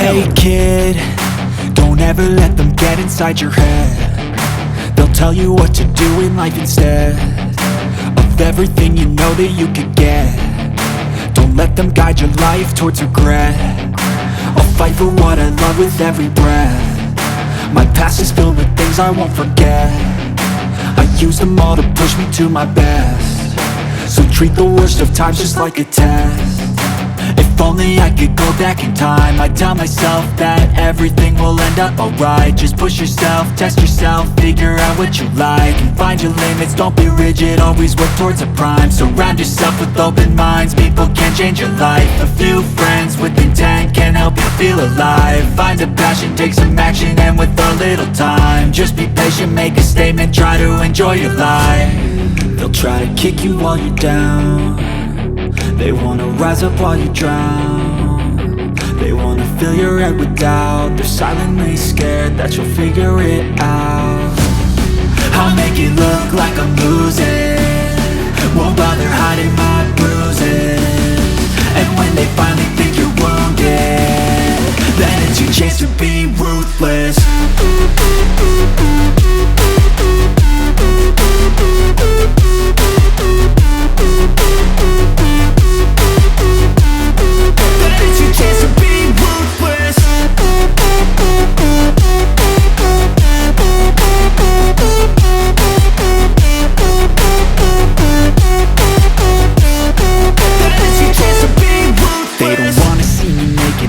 Hey kid, don't ever let them get inside your head. They'll tell you what to do in life instead of everything you know that you could get. Don't let them guide your life towards regret. I'll fight for what I love with every breath. My past is filled with things I won't forget. I use them all to push me to my best. So treat the worst of times just like a test. If only I could go back in time, I'd tell myself that everything will end up alright. Just push yourself, test yourself, figure out what you like, and find your limits, don't be rigid, always work towards a prime. Surround yourself with open minds, people can change your life. A few friends with intent can help you feel alive. Find a passion, take some action, and with a little time, just be patient, make a statement, try to enjoy your life. They'll try to kick you while you're down. They wanna rise up while you drown. They wanna fill your head with doubt. They're silently scared that you'll figure it out. I'll make it look like I'm losing, won't bother hiding my bruises. And when they finally think you're wounded, then it's your chance to be ruthless.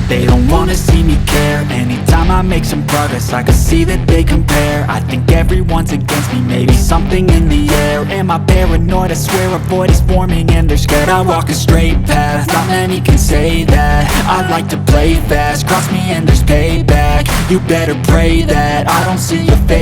They don't wanna see me care. Anytime I make some progress, I can see that they compare. I think everyone's against me, maybe something in the air. Am I paranoid? I swear a void is forming and they're scared. I walk a straight path, not many can say that. I like to play fast, cross me and there's payback. You better pray that I don't see your face.